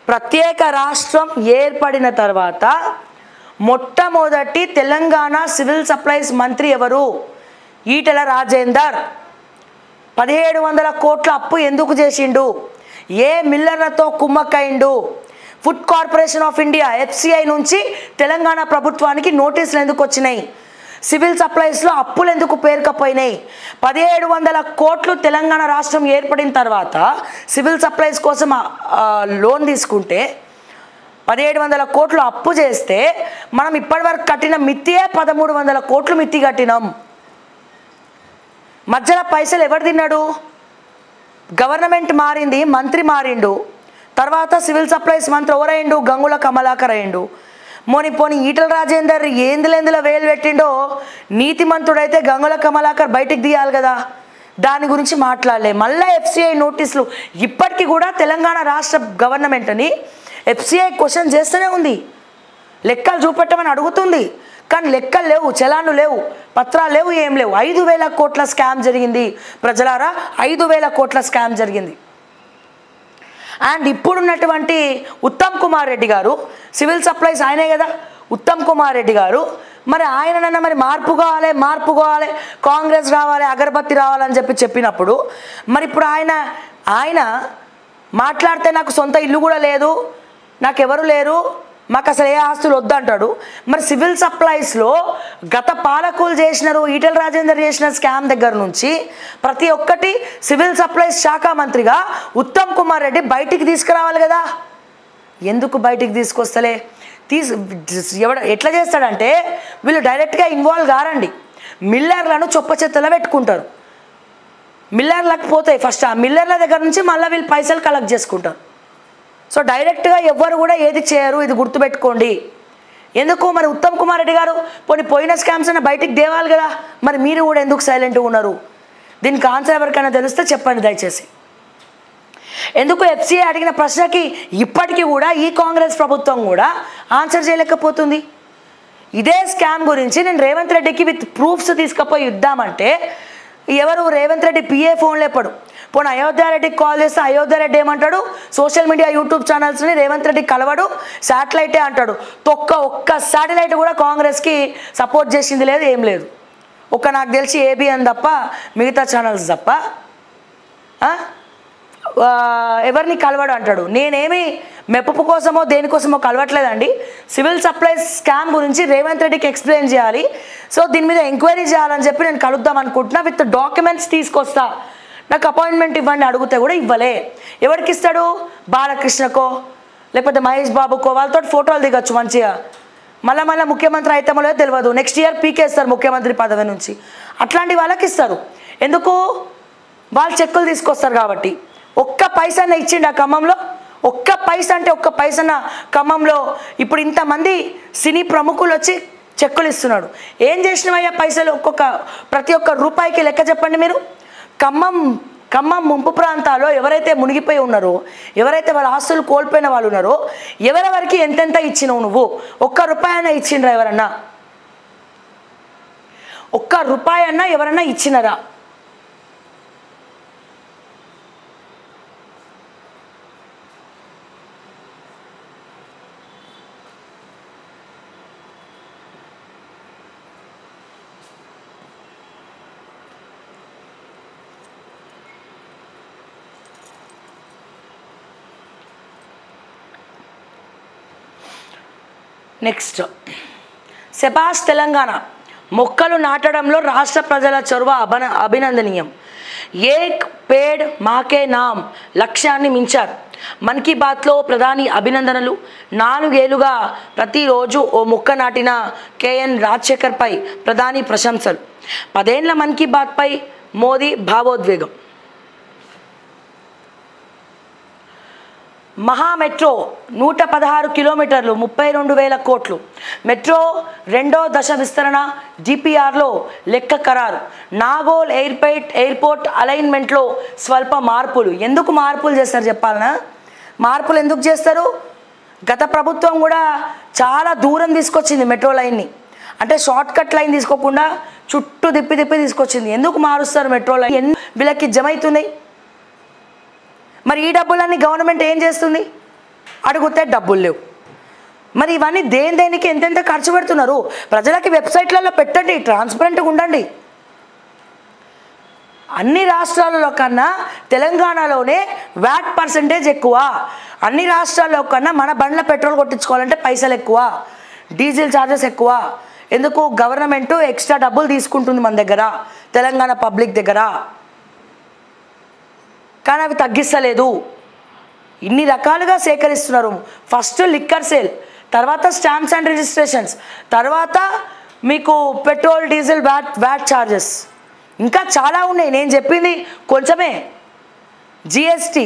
ప్రత్యేక రాష్ట్రం ఏర్పడిన తర్వాత మొట్టమొదటి తెలంగాణ సివిల్ సప్లైస్ మంత్రి ఎవరు? ఈటెల రాజేందర్. 1700 కోట్ల అప్పు ఎందుకు చేసిండు? ఏ మిల్లర్లతో కుమ్మక్కైండు? Food corporation of India FCI నుంచి తెలంగాణ ప్రభుత్వానికి నోటీసులు ఎందుకు వచ్చినాయి? సివిల్ సప్లైస్లో అప్పులు ఎందుకు పేరుకపోయినాయి? 1700 కోట్లు తెలంగాణ రాష్ట్రం ఏర్పడిన తర్వాత సివిల్ సప్లైస్ కోసం లోన్ తీసుకుంటే 1700 కోట్లు అప్పు చేస్తే మనం ఇప్పటివరకు కట్టిన మిత్తియే 1300 కోట్లు మిత్తి కట్టినాం. మధ్యలో పైసలు ఎవరు తిన్నాడు? గవర్నమెంట్ మారింది, మంత్రి మారిండు, తర్వాత సివిల్ సప్లైస్ మంత్రి ఎవరైండు? గంగుల కమలాకర్ అయిండు. పోని ఈటెల రాజేందర్ ఏందులెందులో వేలు పెట్టిండో నీతిమంతుడైతే గంగుల కమలాకర్ బయటికి తీయాలి కదా, దాని గురించి మాట్లాడలే. మళ్ళీ FCI నోటీసులు ఇప్పటికీ కూడా తెలంగాణ రాష్ట్ర గవర్నమెంట్ని FCI క్వశ్చన్ చేస్తూనే ఉంది, లెక్కలు చూపెట్టమని అడుగుతుంది, కానీ లెక్కలు లేవు, చలాన్లు లేవు, పత్రాలు లేవు, ఏం లేవు. 5000 కోట్ల స్కామ్ జరిగింది ప్రజలారా, 5000 కోట్ల స్కామ్ జరిగింది. అండ్ ఇప్పుడున్నటువంటి ఉత్తమ్ కుమార్ రెడ్డి గారు సివిల్ సప్లైస్ ఆయనే కదా, ఉత్తమ్ కుమార్ రెడ్డి గారు, మరి ఆయననన్నా మరి మార్పు కావాలి, కాంగ్రెస్ రావాలి, అగరబత్తి రావాలని చెప్పినప్పుడు మరి ఇప్పుడు ఆయన మాట్లాడితే నాకు సొంత ఇల్లు కూడా లేదు, నాకెవరు లేరు, మాకు అసలు ఏ ఆస్తులు వద్దంటాడు. మరి సివిల్ సప్లైస్లో గత పాలకులు చేసినారు, ఈటెల రాజేందర్ చేసిన స్కామ్ దగ్గర నుంచి ప్రతి ఒక్కటి సివిల్ సప్లైస్ శాఖ మంత్రిగా ఉత్తమ్ కుమార్ రెడ్డి బయటికి తీసుకురావాలి కదా. ఎందుకు బయటికి తీసుకొస్తలే? ఎట్లా చేస్తాడంటే వీళ్ళు డైరెక్ట్గా ఇన్వాల్వ్ కారండి, మిల్లర్లను చొప్పచెత్తలో పెట్టుకుంటారు. మిల్లర్లకు పోతాయి ఫస్ట్, ఆ మిల్లర్ల దగ్గర నుంచి మళ్ళీ వీళ్ళు పైసలు కలెక్ట్ చేసుకుంటారు. సో డైరెక్ట్గా ఎవ్వరు కూడా ఏది చేయరు, ఇది గుర్తుపెట్టుకోండి. ఎందుకు మరి ఉత్తమ్ కుమార్ రెడ్డి గారు పోయిన స్కామ్స్ అన్న బయటికి దేవాలి కదా, మరి మీరు కూడా ఎందుకు సైలెంట్గా ఉన్నారు? దీనికి ఆన్సర్ ఎవరికైనా తెలిస్తే చెప్పండి దయచేసి. ఎందుకు FCI అడిగిన ప్రశ్నకి ఇప్పటికీ కూడా ఈ కాంగ్రెస్ ప్రభుత్వం కూడా ఆన్సర్ చేయలేకపోతుంది? ఇదే స్కామ్ గురించి నేను రేవంత్ రెడ్డికి విత్ ప్రూఫ్స్ తీసుకుపోయి ఇద్దామంటే ఎవరు రేవంత్ రెడ్డి PA ఫోన్ లేపడు. పోనీ అయోధ్య రెడ్డికి కాల్ చేస్తే అయోధ్య రెడ్డి ఏమంటాడు? సోషల్ మీడియా యూట్యూబ్ ఛానల్స్ని రేవంత్ రెడ్డి కలవడు, శాటిలైటే అంటాడు. ఒక్క శాటిలైట్ కూడా కాంగ్రెస్కి సపోర్ట్ చేసింది లేదు, ఏం లేదు. నాకు తెలిసి ABN తప్ప మిగతా ఛానల్స్ తప్ప ఎవరిని కలవడు అంటాడు. నేనేమి మెప్పు కోసమో దేనికోసమో కలవట్లేదండి. సివిల్ సప్లైస్ స్కామ్ గురించి రేవంత్ రెడ్డికి ఎక్స్ప్లెయిన్ చేయాలి, సో దీని మీద ఎంక్వైరీ చేయాలని చెప్పి నేను కలుద్దాం అనుకుంటున్నా. విత్ డాక్యుమెంట్స్ తీసుకొస్తా, నాకు అపాయింట్మెంట్ ఇవ్వండి అడిగితే కూడా ఇవ్వలే. ఎవరికి ఇస్తాడు? బాలకృష్ణకో లేకపోతే మహేష్ బాబుకో, వాళ్ళతో ఫోటోలు దిగొచ్చు మంచిగా. మళ్ళీ ముఖ్యమంత్రి అయితేమో లేదో తెలియదు, నెక్స్ట్ ఇయర్ పీకేస్తారు ముఖ్యమంత్రి పదవి నుంచి. అట్లాంటి వాళ్ళకి ఇస్తారు. ఎందుకు? వాళ్ళు చెక్కులు తీసుకొస్తారు కాబట్టి. ఒక్క పైసన్న ఇచ్చిండు ఆ ఖమ్మంలో? ఒక్క పైసా అంటే ఒక్క పైసన్న ఖమ్మంలో ఇప్పుడు ఇంతమంది సినీ ప్రముఖులు వచ్చి చెక్కులు ఇస్తున్నాడు. ఏం చేసినవయ్యా పైసలు? ప్రతి ఒక్క రూపాయికి లెక్క చెప్పండి మీరు. ఖమ్మం ముంపు ప్రాంతాల్లో ఎవరైతే మునిగిపోయి ఉన్నారో, ఎవరైతే వాళ్ళ ఆస్తులు కోల్పోయిన వాళ్ళు ఉన్నారో, ఎవరెవరికి ఎంతెంత ఇచ్చినావు నువ్వు? ₹1 అయినా ఇచ్చిండ్రా ఎవరన్నా? ₹1 అన్నా ఎవరన్నా ఇచ్చినరా? నెక్స్ట్, శభాష్ తెలంగాణ, మొక్కలు నాటడంలో రాష్ట్ర ప్రజల చొరవ అభినందనీయం. ఏక్ పేడ్ మాకే నామ్ లక్ష్యాన్ని మించారు. మన్ కీ బాత్లో ప్రధాని అభినందనలు. 4 ఏళ్లుగా ప్రతిరోజు ఓ మొక్క నాటిన KN రాజశేఖర్పై ప్రధాని ప్రశంసలు. 10 ఏళ్ల మన్ కీ బాత్పై మోదీ భావోద్వేగం. మహా మెట్రో 116 కిలోమీటర్లు, 32,000 కోట్లు. మెట్రో 2వ దశ విస్తరణ DPRలో లెక్క ఖరారు. నాగోల్ ఎయిర్పోర్ట్ అలైన్మెంట్లో స్వల్ప మార్పులు. ఎందుకు మార్పులు చేస్తారు చెప్పాలనా? మార్పులు ఎందుకు చేస్తారు? గత ప్రభుత్వం కూడా చాలా దూరం తీసుకొచ్చింది మెట్రో లైన్ని. అంటే షార్ట్ కట్ లైన్ తీసుకోకుండా చుట్టూ తిప్పి తీసుకొచ్చింది. ఎందుకు మారుస్తారు మెట్రో లైన్? వీళ్ళకి జమ అవుతున్నాయి. మరి ఈ డబ్బులన్నీ గవర్నమెంట్ ఏం చేస్తుంది? అడిగితే డబ్బులు లేవు. మరి ఇవన్నీ దేనికి ఎంతెంత ఖర్చు పెడుతున్నారు? ప్రజలకి వెబ్సైట్లలో పెట్టండి, ట్రాన్స్పరెంట్గా ఉండండి. అన్ని రాష్ట్రాలలో కన్నా తెలంగాణలోనే వ్యాట్ పర్సంటేజ్ ఎక్కువ. అన్ని రాష్ట్రాల్లో కన్నా మన బండ్ల పెట్రోల్ కొట్టించుకోవాలంటే పైసలు ఎక్కువ, డీజిల్ ఛార్జెస్ ఎక్కువ. ఎందుకు? గవర్నమెంట్ ఎక్స్ట్రా డబ్బులు తీసుకుంటుంది మన దగ్గర, తెలంగాణ పబ్లిక్ దగ్గర. కానీ అవి తగ్గిస్తలేదు. ఇన్ని రకాలుగా సేకరిస్తున్నారు. ఫస్ట్ లిక్కర్ సేల్, తర్వాత స్టాంప్స్ అండ్ రిజిస్ట్రేషన్స్, తర్వాత మీకు పెట్రోల్ డీజిల్ వ్యాట్ ఛార్జెస్, ఇంకా చాలా ఉన్నాయి. నేను చెప్పింది కొంచెమే. GST,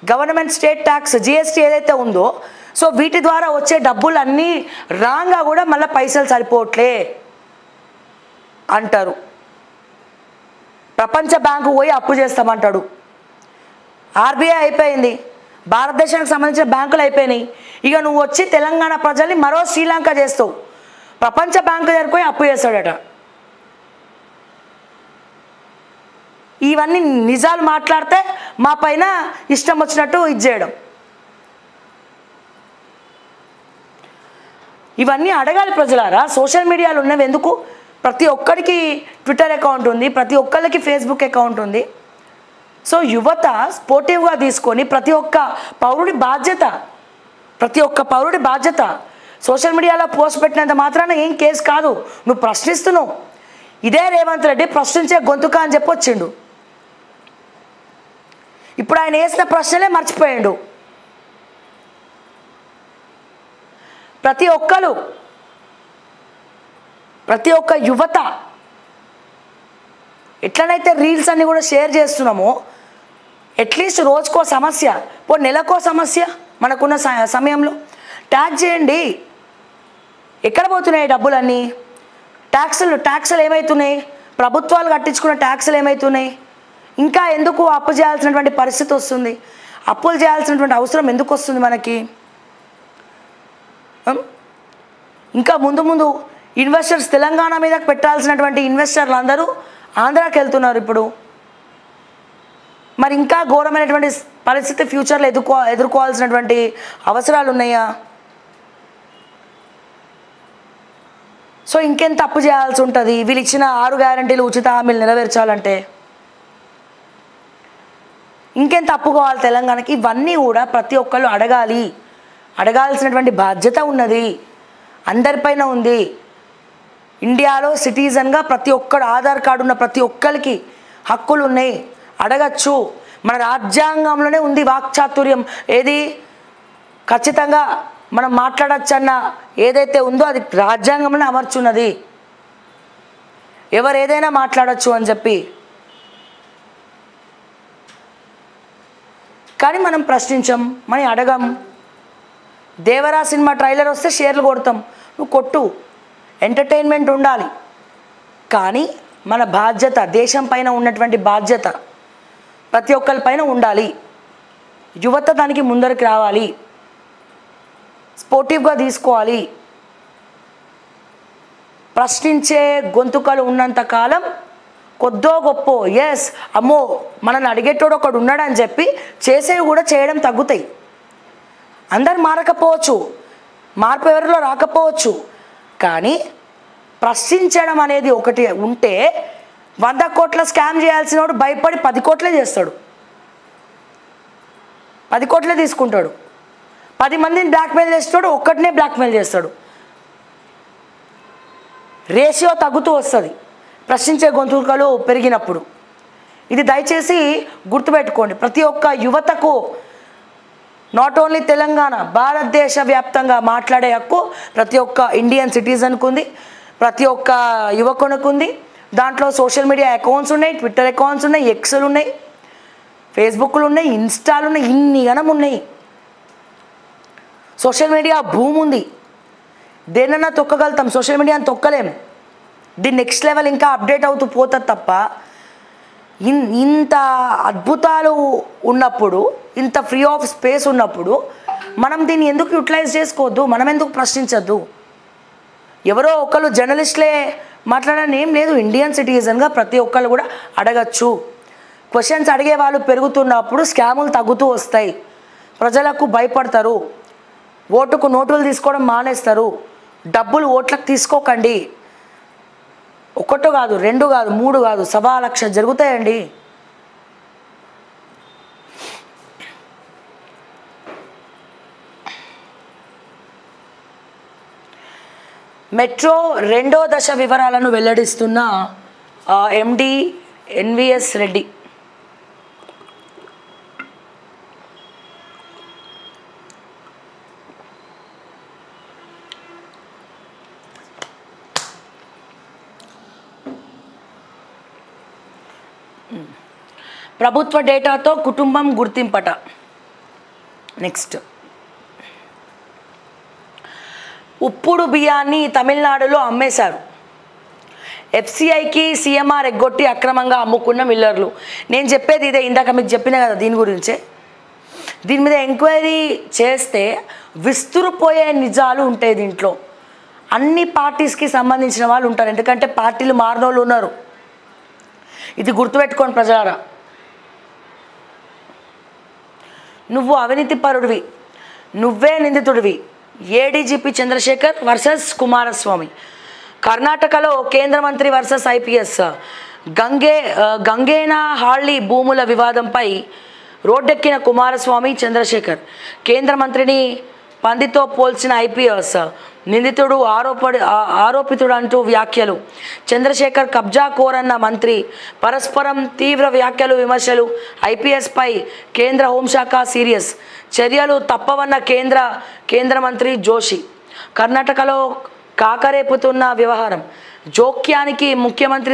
government state tax, GST ఏదైతే ఉందో, సో వీటి ద్వారా వచ్చే డబ్బులు అన్నీ రాగా కూడా మళ్ళీ పైసలు సరిపోవట్లే అంటారు. ప్రపంచ బ్యాంకు పోయి అప్పు చేస్తామంటాడు. ఆర్బీఐ అయిపోయింది, భారతదేశానికి సంబంధించిన బ్యాంకులు అయిపోయినాయి. ఇక నువ్వు వచ్చి తెలంగాణ ప్రజల్ని మరో శ్రీలంక చేస్తావు. ప్రపంచ బ్యాంకు దగ్గరికి పోయి అప్పు చేస్తాడట. ఇవన్నీ నిజాలు మాట్లాడితే మా పైన ఇష్టం వచ్చినట్టు ఇది చేయడం. ఇవన్నీ అడగాలి ప్రజలారా. సోషల్ మీడియాలో ఉన్నవి ఎందుకు? ప్రతి ఒక్కరికి ట్విట్టర్ అకౌంట్ ఉంది, ప్రతి ఒక్కరికి ఫేస్బుక్ అకౌంట్ ఉంది. సో యువత స్పోర్టివ్గా తీసుకొని ప్రతి ఒక్క పౌరుడి బాధ్యత. సోషల్ మీడియాలో పోస్ట్ పెట్టినంత మాత్రాన ఏం కేసు కాదు. నువ్వు ప్రశ్నిస్తున్నావు. ఇదే రేవంత్ రెడ్డి ప్రశ్నించే గొంతుక అని చెప్పొచ్చిండు. ఇప్పుడు ఆయన వేసిన ప్రశ్నలే మర్చిపోయాడు. ప్రతి ఒక్క యువత ఎట్లనైతే రీల్స్ అన్నీ కూడా షేర్ చేస్తున్నామో, అట్లీస్ట్ రోజుకో సమస్య, నెలకో సమస్య మనకున్న సమయంలో ట్యాగ్ చేయండి. ఎక్కడ పోతున్నాయి డబ్బులన్నీ? ట్యాక్సులు ఏమవుతున్నాయి? ప్రభుత్వాలు కట్టించుకున్న ట్యాక్సులు ఏమవుతున్నాయి? ఇంకా ఎందుకు అప్పు చేయాల్సినటువంటి పరిస్థితి వస్తుంది? అప్పులు చేయాల్సినటువంటి అవసరం ఎందుకు వస్తుంది మనకి? ఇంకా ముందు ఇన్వెస్టర్స్ తెలంగాణ మీద పెట్టాల్సినటువంటి ఇన్వెస్టర్లు అందరూ ఆంధ్రాకి వెళ్తున్నారు ఇప్పుడు. మరి ఇంకా ఘోరమైనటువంటి పరిస్థితి ఫ్యూచర్లో ఎదుర్కోవాల్సినటువంటి అవసరాలు ఉన్నాయా? సో ఇంకెంత అప్పు చేయాల్సి ఉంటుంది వీళ్ళు ఇచ్చిన 6 గ్యారంటీలు ఉచిత హామీలు నెరవేర్చాలంటే? ఇంకెంత అప్పు కావాలి తెలంగాణకి? ఇవన్నీ కూడా ప్రతి ఒక్కళ్ళు అడగాల్సినటువంటి బాధ్యత ఉన్నది, అందరిపైన ఉంది. ఇండియాలో సిటిజన్గా ప్రతి ఒక్కడు, ఆధార్ కార్డు ఉన్న ప్రతి ఒక్కరికి హక్కులు ఉన్నాయి, అడగచ్చు. మన రాజ్యాంగంలోనే ఉంది వాక్చాతుర్యం. ఏది ఖచ్చితంగా మనం మాట్లాడచ్చన్న ఏదైతే ఉందో అది రాజ్యాంగంలోనే అమర్చున్నది. ఎవరు ఏదైనా మాట్లాడచ్చు అని చెప్పి. కానీ మనం ప్రశ్నించం, మనం అడగం. దేవరా సినిమా ట్రైలర్ వస్తే షేర్లు కొడతాం. నువ్వు కొట్టు, ఎంటర్టైన్మెంట్ ఉండాలి. కానీ మన బాధ్యత, దేశం పైన ఉన్నటువంటి బాధ్యత ప్రతి ఒక్కరిపైన ఉండాలి. యువత దానికి ముందరికి రావాలి, స్పోర్టివ్గా తీసుకోవాలి. ప్రశ్నించే గొంతుకలు ఉన్నంతకాలం కొద్దో గొప్పో ఎస్ అమ్మో మనల్ని అడిగేటోడు ఒకడు ఉన్నాడని చెప్పి చేసేవి కూడా చేయడం తగ్గుతాయి. అందరు మారకపోవచ్చు, మార్పు ఎవరిలో రాకపోవచ్చు, కానీ ప్రశ్నించడం అనేది ఒకటి ఉంటే 100 కోట్ల స్కామ్ చేయాల్సిన వాడు భయపడి 10 కోట్లే చేస్తాడు, 10 కోట్లే తీసుకుంటాడు. 10 మందిని బ్లాక్మెయిల్ చేస్తాడు, ఒక్కటినే బ్లాక్మెయిల్ చేస్తాడు. రేషియో తగ్గుతూ వస్తుంది ప్రశ్నించే గొంతుకలు పెరిగినప్పుడు. ఇది దయచేసి గుర్తుపెట్టుకోండి. ప్రతి ఒక్క యువతకు, నాట్ ఓన్లీ తెలంగాణ, భారతదేశ వ్యాప్తంగా మాట్లాడే హక్కు ప్రతి ఒక్క ఇండియన్ సిటిజన్కు ఉంది, ప్రతి ఒక్క యువకునికి ఉంది. దాంట్లో సోషల్ మీడియా అకౌంట్స్ ఉన్నాయి, ట్విట్టర్ అకౌంట్స్ ఉన్నాయి, ఎక్స్లు ఉన్నాయి, ఫేస్బుక్లు ఉన్నాయి, ఇన్స్టాలు ఉన్నాయి, ఇన్ని గణం ఉన్నాయి. సోషల్ మీడియా భూమి ఉంది, దేనన్నా తొక్కగలుగుతాం, సోషల్ మీడియాని తొక్కలేం. దీని నెక్స్ట్ లెవెల్ ఇంకా అప్డేట్ అవుతూ పోతుంది తప్ప ఇంత అద్భుతాలు ఉన్నప్పుడు, ఇంత ఫ్రీ ఆఫ్ స్పేస్ ఉన్నప్పుడు మనం దీన్ని ఎందుకు యూటిలైజ్ చేసుకోవద్దు? మనం ఎందుకు ప్రశ్నించద్దు? ఎవరో ఒకళ్ళు జర్నలిస్టులే మాట్లాడని ఏం లేదు. ఇండియన్ సిటిజన్గా ప్రతి ఒక్కళ్ళు కూడా అడగచ్చు. క్వశ్చన్స్ అడిగే వాళ్ళు పెరుగుతున్నప్పుడు స్కాములు తగ్గుతూ వస్తాయి, ప్రజలకు భయపడతారు. ఓటుకు నోటులు తీసుకోవడం మానేస్తారు. డబ్బులు ఓట్లకు తీసుకోకండి. 1 కాదు, 2 కాదు, 3 కాదు, 1,00,000 జరుగుతాయండి. మెట్రో 2వ దశ వివరాలను వెల్లడిస్తున్న ఎండి ఎన్విఎస్ రెడ్డి. ప్రభుత్వ డేటాతో కుటుంబం గుర్తింపట. నెక్స్ట్, ఉప్పుడు బియ్యాన్ని తమిళనాడులో అమ్మేశారు. ఎఫ్సిఐకి సీఎంఆర్ ఎగ్గొట్టి అక్రమంగా అమ్ముకున్న మిల్లర్లు. నేను చెప్పేది ఇదే, ఇందాక మీకు చెప్పిన కదా దీని గురించే. దీని మీద ఎంక్వైరీ చేస్తే విస్తురుపోయే నిజాలు ఉంటాయి. దీంట్లో అన్ని పార్టీస్కి సంబంధించిన వాళ్ళు ఉంటారు, ఎందుకంటే పార్టీలు మారిన వాళ్ళు ఉన్నారు. ఇది గుర్తుపెట్టుకోండి ప్రజలారా. నువ్వు అవినీతి పరుడివి, నువ్వే నిందితుడివి. ADGP Chandrashekhar versus Kumaraswamy. కర్ణాటకలో కేంద్ర మంత్రి వర్సెస్ ఐపీఎస్. గంగేనా హాళ్ళీ భూముల వివాదంపై రోడ్డెక్కిన కుమారస్వామి, చంద్రశేఖర్. కేంద్ర మంత్రిని పందితో పోల్చిన ఐపీఎస్. నిందితుడు ఆరోపితుడు అంటూ వ్యాఖ్యలు. చంద్రశేఖర్ కబ్జా కోరన్న మంత్రి. పరస్పరం తీవ్ర వ్యాఖ్యలు, విమర్శలు. ఐపీఎస్పై కేంద్ర హోంశాఖ సీరియస్. చర్యలు తప్పవన్న కేంద్ర మంత్రి జోషి. కర్ణాటకలో కాకరేపుతున్న వ్యవహారం. జోక్యానికి ముఖ్యమంత్రి